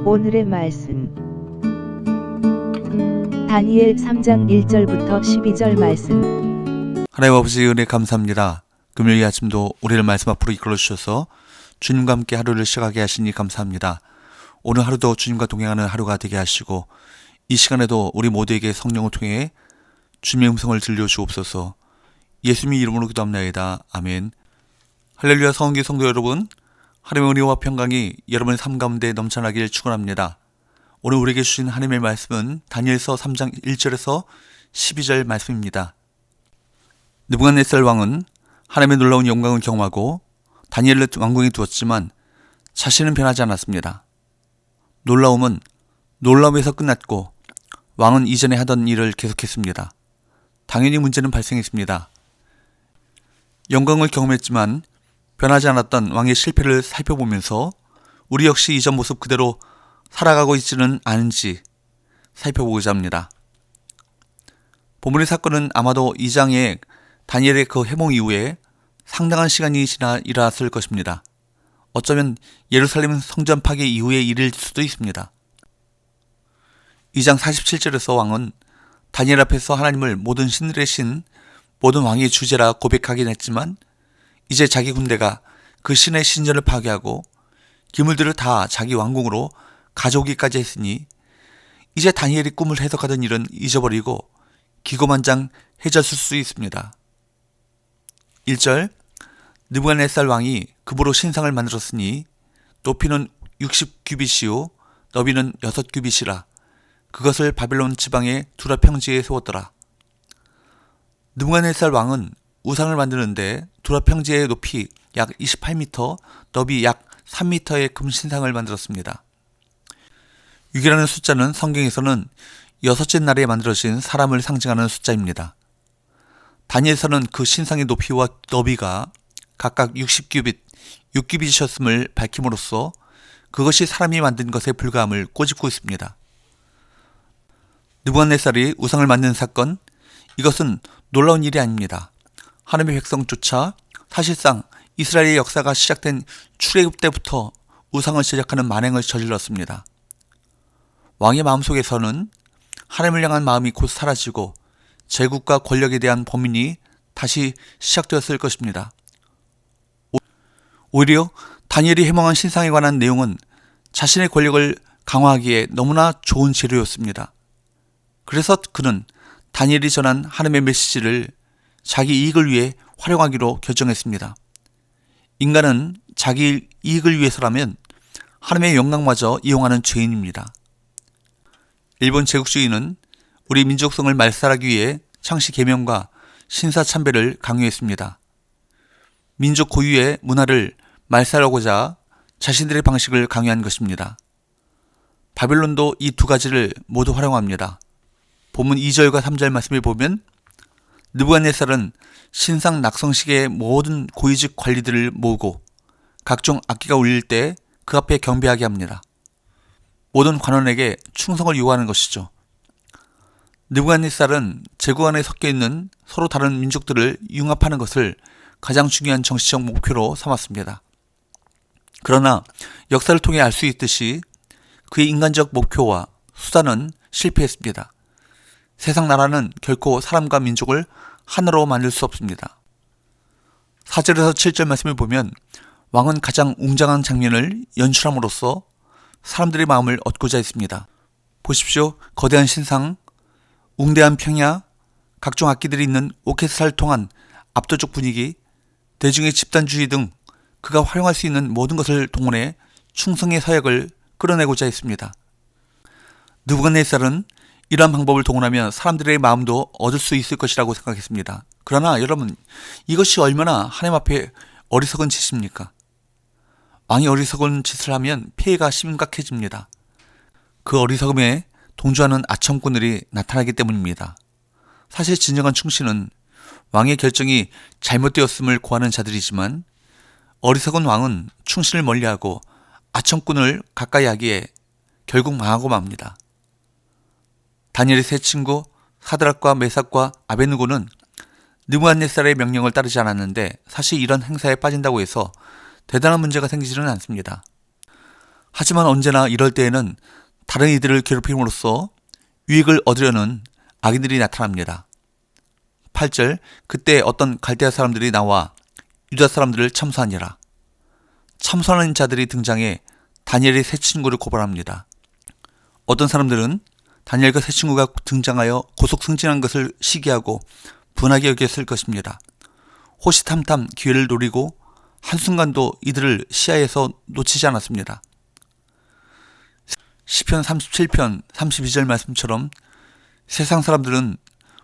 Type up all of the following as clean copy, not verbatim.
오늘의 말씀 다니엘 3장 1절부터 12절 말씀. 하나님 아버지 은혜 감사합니다. 금요일 아침도 우리를 말씀 앞으로 이끌어 주셔서 주님과 함께 하루를 시작하게 하시니 감사합니다. 오늘 하루도 주님과 동행하는 하루가 되게 하시고 이 시간에도 우리 모두에게 성령을 통해 주님의 음성을 들려주옵소서. 예수님의 이름으로 기도합나이다. 아멘. 할렐루야. 성원기 성도 여러분, 하나님의 은혜와 평강이 여러분의 삶 가운데 넘쳐나길 축원합니다. 오늘 우리에게 주신 하나님의 말씀은 다니엘서 3장 1절에서 12절 말씀입니다. 느부갓네살 왕은 하나님의 놀라운 영광을 경험하고 다니엘을 왕궁에 두었지만 자신은 변하지 않았습니다. 놀라움은 놀라움에서 끝났고 왕은 이전에 하던 일을 계속했습니다. 당연히 문제는 발생했습니다. 영광을 경험했지만 변하지 않았던 왕의 실패를 살펴보면서 우리 역시 이전 모습 그대로 살아가고 있지는 않은지 살펴보고자 합니다. 본문의 사건은 아마도 2장의 다니엘의 그 해몽 이후에 상당한 시간이 지나 일어났을 것입니다. 어쩌면 예루살렘 성전 파괴 이후의 일일 수도 있습니다. 2장 47절에서 왕은 다니엘 앞에서 하나님을 모든 신들의 신, 모든 왕의 주제라 고백하긴 했지만 이제 자기 군대가 그 신의 신전을 파괴하고 기물들을 다 자기 왕궁으로 가져오기까지 했으니 이제 다니엘이 꿈을 해석하던 일은 잊어버리고 기고만장해졌을 수 있습니다. 1절, 느부갓네살 왕이 금으로 신상을 만들었으니 높이는 60규빗이요 너비는 6규빗이라 그것을 바벨론 지방의 두라 평지에 세웠더라. 느부갓네살 왕은 우상을 만드는데 두라 평지의 높이 약 28m, 너비 약 3m의 금 신상을 만들었습니다. 6이라는 숫자는 성경에서는 여섯째 날에 만들어진 사람을 상징하는 숫자입니다. 다니엘서는 그 신상의 높이와 너비가 각각 60규빗, 6규빗이었음을 밝힘으로써 그것이 사람이 만든 것에 불과함을 꼬집고 있습니다. 느부갓네살이 우상을 만든 사건, 이것은 놀라운 일이 아닙니다. 하나님의 백성조차 사실상 이스라엘의 역사가 시작된 출애굽 때부터 우상을 제작하는 만행을 저질렀습니다. 왕의 마음속에서는 하나님을 향한 마음이 곧 사라지고 제국과 권력에 대한 범인이 다시 시작되었을 것입니다. 오히려 다니엘이 해몽한 신상에 관한 내용은 자신의 권력을 강화하기에 너무나 좋은 재료였습니다. 그래서 그는 다니엘이 전한 하나님의 메시지를 자기 이익을 위해 활용하기로 결정했습니다. 인간은 자기 이익을 위해서라면 하나님의 영광마저 이용하는 죄인입니다. 일본 제국주의는 우리 민족성을 말살하기 위해 창씨 계명과 신사참배를 강요했습니다. 민족 고유의 문화를 말살하고자 자신들의 방식을 강요한 것입니다. 바벨론도 이 두 가지를 모두 활용합니다. 본문 2절과 3절 말씀을 보면 느부갓네살은 신상 낙성식의 모든 고위직 관리들을 모으고 각종 악기가 울릴 때 그 앞에 경배하게 합니다. 모든 관원에게 충성을 요구하는 것이죠. 느부갓네살은 제국 안에 섞여 있는 서로 다른 민족들을 융합하는 것을 가장 중요한 정치적 목표로 삼았습니다. 그러나 역사를 통해 알 수 있듯이 그의 인간적 목표와 수단은 실패했습니다. 세상 나라는 결코 사람과 민족을 하나로 만들 수 없습니다. 4절에서 7절 말씀을 보면 왕은 가장 웅장한 장면을 연출함으로써 사람들의 마음을 얻고자 했습니다. 보십시오. 거대한 신상, 웅대한 평야, 각종 악기들이 있는 오케스트라를 통한 압도적 분위기, 대중의 집단주의 등 그가 활용할 수 있는 모든 것을 동원해 충성의 사역을 끌어내고자 했습니다. 느부갓네살은 이러한 방법을 동원하면 사람들의 마음도 얻을 수 있을 것이라고 생각했습니다. 그러나 여러분, 이것이 얼마나 하나님 앞에 어리석은 짓입니까? 왕이 어리석은 짓을 하면 피해가 심각해집니다. 그 어리석음에 동조하는 아첨꾼들이 나타나기 때문입니다. 사실 진정한 충신은 왕의 결정이 잘못되었음을 고하는 자들이지만 어리석은 왕은 충신을 멀리하고 아첨꾼을 가까이 하기에 결국 망하고 맙니다. 다니엘의 세 친구 사드락과 메삭과 아베느고는 느부갓네살의 명령을 따르지 않았는데 사실 이런 행사에 빠진다고 해서 대단한 문제가 생기지는 않습니다. 하지만 언제나 이럴 때에는 다른 이들을 괴롭힘으로써 유익을 얻으려는 악인들이 나타납니다. 8절 그때 어떤 갈대아 사람들이 나와 유다 사람들을 참수하니라. 참수하는 자들이 등장해 다니엘의 새 친구를 고발합니다. 어떤 사람들은 다니엘과 새 친구가 등장하여 고속 승진한 것을 시기하고 분하게 여겼을 것입니다. 호시탐탐 기회를 노리고 한순간도 이들을 시야에서 놓치지 않았습니다. 시편 37편 32절 말씀처럼 세상 사람들은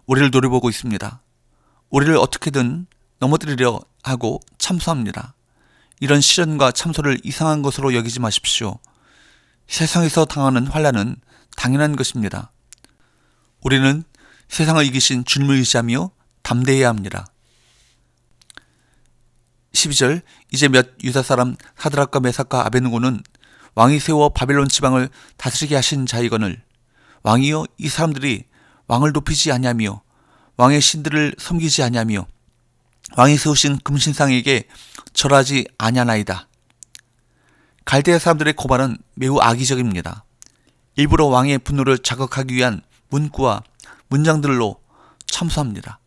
우리를 노려보고 있습니다. 우리를 어떻게든 넘어뜨리려 하고 참소합니다. 이런 시련과 참소를 이상한 것으로 여기지 마십시오. 세상에서 당하는 환난은 당연한 것입니다. 우리는 세상을 이기신 주님을 의지하며 담대해야 합니다. 12절 이제 몇 유다 사람 사드락과 메삭과 아베느고는 왕이 세워 바벨론 지방을 다스리게 하신 자이거늘 왕이여 이 사람들이 왕을 높이지 아니하며 왕의 신들을 섬기지 아니하며 왕이 세우신 금신상에게 절하지 아니하나이다. 갈대아 사람들의 고발은 매우 악의적입니다. 일부러 왕의 분노를 자극하기 위한 문구와 문장들로 참수합니다.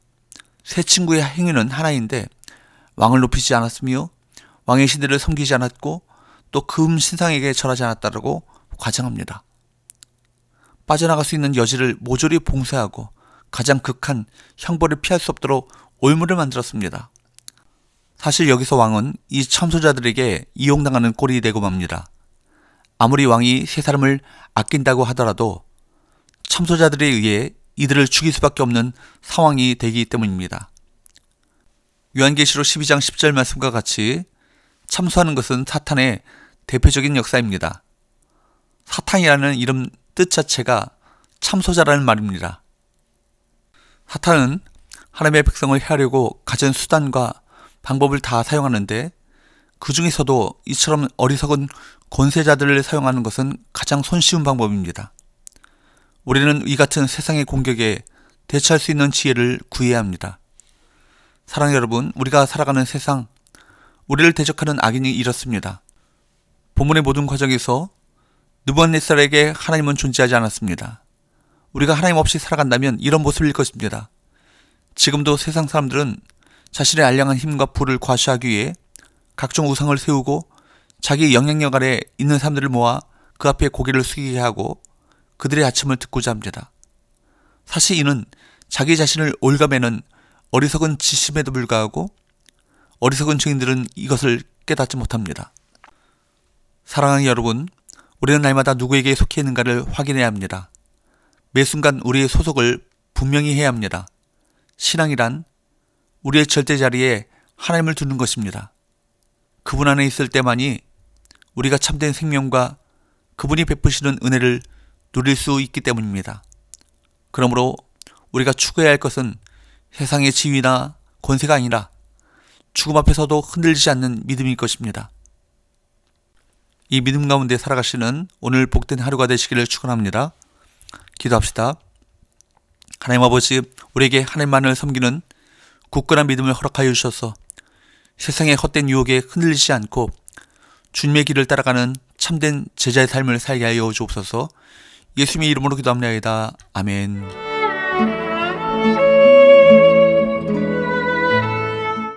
새 친구의 행위는 하나인데 왕을 높이지 않았으며 왕의 신들을 섬기지 않았고 또 금신상에게 절하지 않았다라고 과장합니다. 빠져나갈 수 있는 여지를 모조리 봉쇄하고 가장 극한 형벌을 피할 수 없도록 올무를 만들었습니다. 사실 여기서 왕은 이 참소자들에게 이용당하는 꼴이 되고 맙니다. 아무리 왕이 세 사람을 아낀다고 하더라도 참소자들에 의해 이들을 죽일 수밖에 없는 상황이 되기 때문입니다. 요한계시록 12장 10절 말씀과 같이 참소하는 것은 사탄의 대표적인 역사입니다. 사탄이라는 이름 뜻 자체가 참소자라는 말입니다. 사탄은 하나님의 백성을 해하려고 가진 수단과 방법을 다 사용하는데 그 중에서도 이처럼 어리석은 권세자들을 사용하는 것은 가장 손쉬운 방법입니다. 우리는 이 같은 세상의 공격에 대처할 수 있는 지혜를 구해야 합니다. 사랑하는 여러분, 우리가 살아가는 세상, 우리를 대적하는 악인이 이렇습니다. 본문의 모든 과정에서 느부갓네살에게 하나님은 존재하지 않았습니다. 우리가 하나님 없이 살아간다면 이런 모습일 것입니다. 지금도 세상 사람들은 자신의 알량한 힘과 부를 과시하기 위해 각종 우상을 세우고 자기 영향력 아래 있는 사람들을 모아 그 앞에 고개를 숙이게 하고 그들의 아첨을 듣고자 합니다. 사실 이는 자기 자신을 올가매는 어리석은 지심에도 불구하고 어리석은 증인들은 이것을 깨닫지 못합니다. 사랑하는 여러분, 우리는 날마다 누구에게 속해 있는가를 확인해야 합니다. 매 순간 우리의 소속을 분명히 해야 합니다. 신앙이란 우리의 절대 자리에 하나님을 두는 것입니다. 그분 안에 있을 때만이 우리가 참된 생명과 그분이 베푸시는 은혜를 누릴 수 있기 때문입니다. 그러므로 우리가 추구해야 할 것은 세상의 지위나 권세가 아니라 죽음 앞에서도 흔들리지 않는 믿음일 것입니다. 이 믿음 가운데 살아가시는 오늘 복된 하루가 되시기를 축원합니다. 기도합시다. 하나님 아버지, 우리에게 하나님만을 섬기는 굳건한 믿음을 허락하여 주셔서 세상의 헛된 유혹에 흔들리지 않고 주님의 길을 따라가는 참된 제자의 삶을 살게 하여 주옵소서. 예수님의 이름으로 기도합니다. 아멘.